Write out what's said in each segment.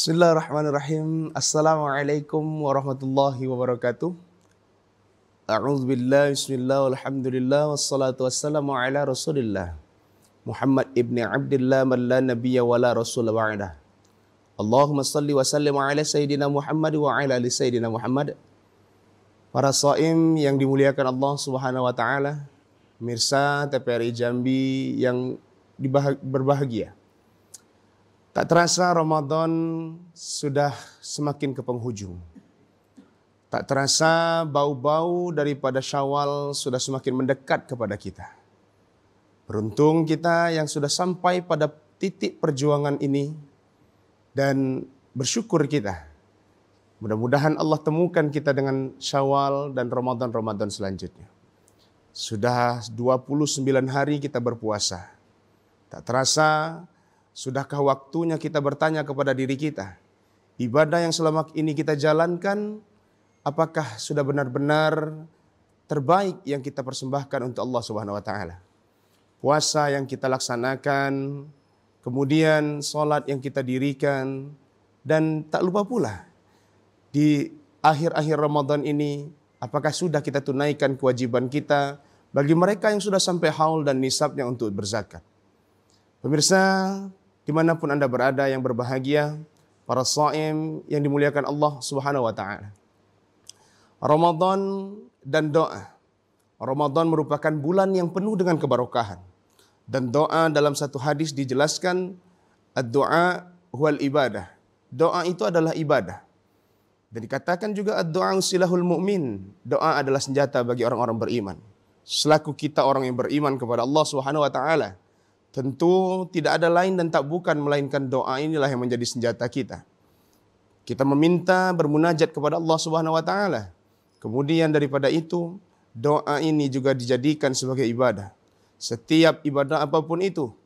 Bismillahirrahmanirrahim. Assalamualaikum warahmatullahi wabarakatuh. A'udzubillah, bismillah, alhamdulillah, wassalatu wassalamu ala rasulillah Muhammad ibn Abdillah man la nabiyya wa la rasul ba'dah. Allahumma salli wa sallim ala Sayyidina Muhammad wa ala ali Sayyidina Muhammad. Para shaim yang dimuliakan Allah subhanahu wa ta'ala, pemirsa TPRI Jambi yang berbahagia. Tak terasa Ramadan sudah semakin ke penghujung. Tak terasa bau-bau daripada Syawal sudah semakin mendekat kepada kita. Beruntung kita yang sudah sampai pada titik perjuangan ini dan bersyukur kita. Mudah-mudahan Allah temukan kita dengan Syawal dan Ramadan selanjutnya. Sudah 29 hari kita berpuasa. Tak terasa sudahkah waktunya kita bertanya kepada diri kita, ibadah yang selama ini kita jalankan, apakah sudah benar-benar terbaik yang kita persembahkan untuk Allah Subhanahu wa Ta'ala? Puasa yang kita laksanakan, kemudian sholat yang kita dirikan, dan tak lupa pula di akhir-akhir Ramadan ini, apakah sudah kita tunaikan kewajiban kita bagi mereka yang sudah sampai haul dan nisabnya untuk berzakat? Pemirsa, dimanapun Anda berada yang berbahagia, para shaim yang dimuliakan Allah Subhanahu wa Ta'ala. Ramadan dan doa. Ramadan merupakan bulan yang penuh dengan kebarokahan. Dan doa dalam satu hadis dijelaskan, ad-du'a huwal ibadah. Doa itu adalah ibadah. Dan dikatakan juga ad-du'a silahul mu'min. Doa adalah senjata bagi orang-orang beriman. Selaku kita orang yang beriman kepada Allah Subhanahu wa Ta'ala, tentu tidak ada lain dan tak bukan melainkan doa inilah yang menjadi senjata kita. Kita meminta bermunajat kepada Allah Subhanahu wa Ta'ala. Kemudian daripada itu, doa ini juga dijadikan sebagai ibadah. Setiap ibadah apapun itu,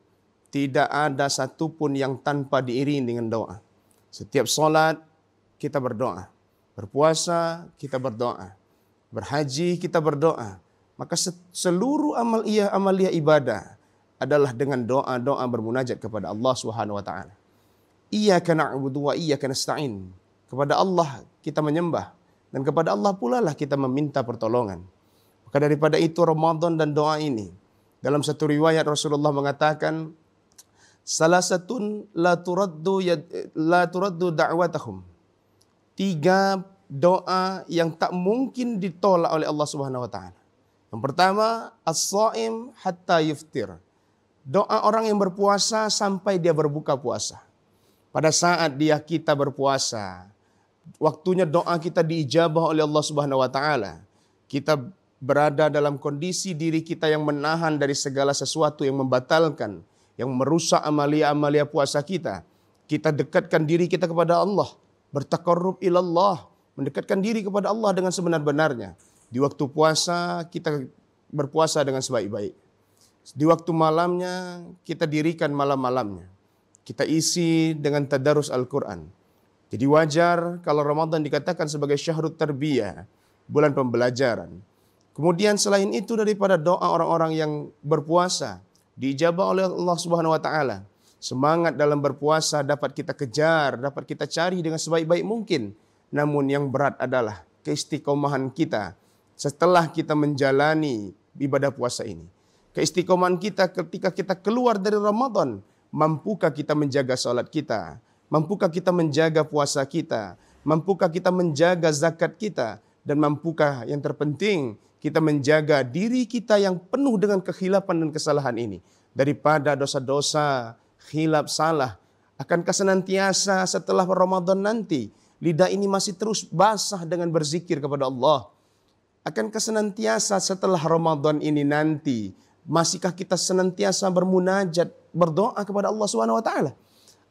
tidak ada satupun yang tanpa diiringi dengan doa. Setiap solat kita berdoa, berpuasa kita berdoa, berhaji kita berdoa. Maka seluruh amalia ibadah adalah dengan doa-doa bermunajat kepada Allah Subhanahu wa Ta'ala. Iyyaka na'budu wa iyyaka nasta'in. Kepada Allah kita menyembah dan kepada Allah pula lah kita meminta pertolongan. Maka daripada itu Ramadan dan doa ini, dalam satu riwayat Rasulullah mengatakan, salasatun la turaddu da'watahum. 3 doa yang tak mungkin ditolak oleh Allah Subhanahu wa Ta'ala. Yang pertama, as-shaim hatta yuftir. Doa orang yang berpuasa sampai dia berbuka puasa. Pada saat kita berpuasa, waktunya doa kita diijabah oleh Allah Subhanahu wa Ta'ala. Kita berada dalam kondisi diri kita yang menahan dari segala sesuatu yang membatalkan, yang merusak amalia-amalia puasa kita. Kita dekatkan diri kita kepada Allah, bertaqarrub ilallah, mendekatkan diri kepada Allah dengan sebenar-benarnya. Di waktu puasa kita berpuasa dengan sebaik-baik. Di waktu malamnya kita dirikan malam-malamnya. Kita isi dengan tadarus Al-Quran. Jadi wajar kalau Ramadan dikatakan sebagai syahrut tarbiyah, bulan pembelajaran. Kemudian selain itu daripada doa orang-orang yang berpuasa, diijabah oleh Allah Subhanahu wa Ta'ala. Semangat dalam berpuasa dapat kita kejar, dapat kita cari dengan sebaik-baik mungkin. Namun yang berat adalah keistiqomahan kita setelah kita menjalani ibadah puasa ini. Keistiqomahan kita ketika kita keluar dari Ramadan, mampukah kita menjaga salat kita? Mampukah kita menjaga puasa kita? Mampukah kita menjaga zakat kita? Dan mampukah yang terpenting kita menjaga diri kita yang penuh dengan kekhilafan dan kesalahan ini daripada dosa-dosa, khilaf, salah? Akankah senantiasa setelah Ramadan nanti lidah ini masih terus basah dengan berzikir kepada Allah? Akankah senantiasa setelah Ramadan ini nanti masihkah kita senantiasa bermunajat, berdoa kepada Allah Subhanahu wa Ta'ala?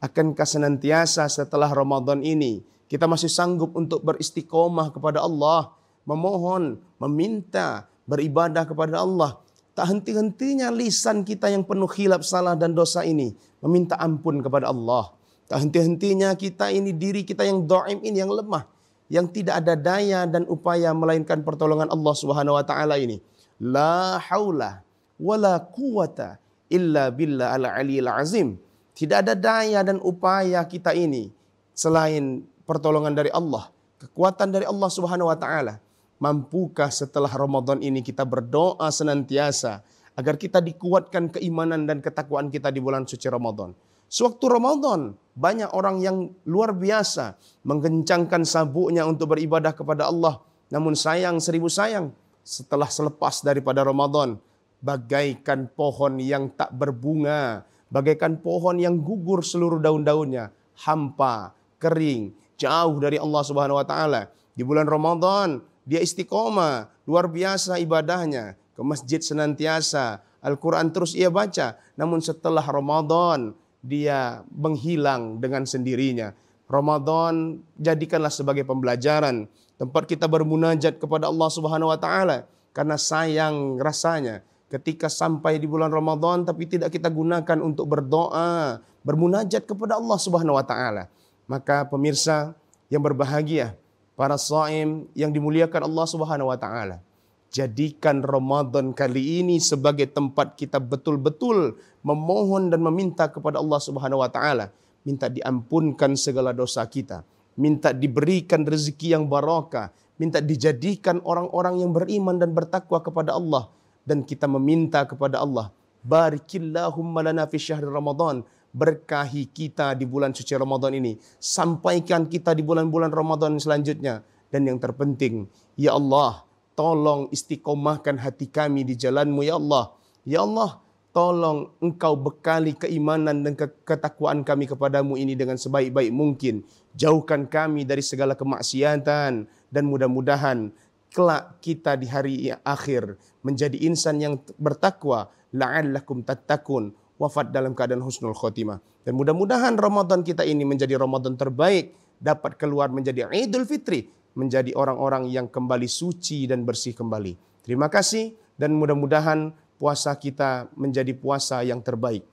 Akankah senantiasa setelah Ramadan ini kita masih sanggup untuk beristiqomah kepada Allah, memohon, meminta, beribadah kepada Allah? Tak henti-hentinya lisan kita yang penuh khilaf, salah dan dosa ini meminta ampun kepada Allah. Tak henti-hentinya kita ini, diri kita yang dhaif ini, yang lemah, yang tidak ada daya dan upaya melainkan pertolongan Allah Subhanahu wa Ta'ala ini. La haula wala quwata illa billah al-aliyil azim. Tidak ada daya dan upaya kita ini selain pertolongan dari Allah, kekuatan dari Allah Subhanahu wa taala? Mampukah setelah Ramadan ini kita berdoa senantiasa agar kita dikuatkan keimanan dan ketakwaan kita di bulan suci Ramadan? Sewaktu Ramadan, banyak orang yang luar biasa menggencangkan sabuknya untuk beribadah kepada Allah. Namun sayang, seribu sayang, setelah selepas daripada Ramadan, bagaikan pohon yang tak berbunga, bagaikan pohon yang gugur seluruh daun-daunnya, hampa, kering, jauh dari Allah Subhanahu wa taala. Di bulan Ramadan, dia istiqomah, luar biasa ibadahnya, ke masjid senantiasa, Al-Quran terus ia baca. Namun setelah Ramadan, dia menghilang dengan sendirinya. Ramadan jadikanlah sebagai pembelajaran, tempat kita bermunajat kepada Allah Subhanahu wa taala. Karena sayang rasanya ketika sampai di bulan Ramadan tapi tidak kita gunakan untuk berdoa, bermunajat kepada Allah Subhanahu wa taala. Maka pemirsa yang berbahagia, para shaim yang dimuliakan Allah Subhanahu wa taala, jadikan Ramadan kali ini sebagai tempat kita betul-betul memohon dan meminta kepada Allah Subhanahu wa taala, minta diampunkan segala dosa kita, minta diberikan rezeki yang barakah, minta dijadikan orang-orang yang beriman dan bertakwa kepada Allah, dan kita meminta kepada Allah, barikillahumma lana fi syahri Ramadan, berkahi kita di bulan suci Ramadan ini, sampaikan kita di bulan-bulan Ramadan selanjutnya. Dan yang terpenting, ya Allah, tolong istiqomahkan hati kami di jalan-Mu ya Allah. Ya Allah, tolong Engkau bekali keimanan dan ketakwaan kami kepadamu ini dengan sebaik-baik mungkin. Jauhkan kami dari segala kemaksiatan, dan mudah-mudahan kelak kita di hari akhir menjadi insan yang bertakwa, la'allakum tattaqun, wafat dalam keadaan husnul khotimah. Dan mudah-mudahan Ramadan kita ini menjadi Ramadan terbaik, dapat keluar menjadi Idul Fitri, menjadi orang-orang yang kembali suci dan bersih kembali. Terima kasih, dan mudah-mudahan puasa kita menjadi puasa yang terbaik.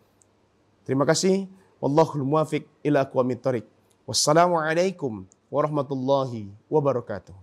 Terima kasih. Wallahul muwafiq ila aqwamit thoriq. Wassalamualaikum warahmatullahi wabarakatuh.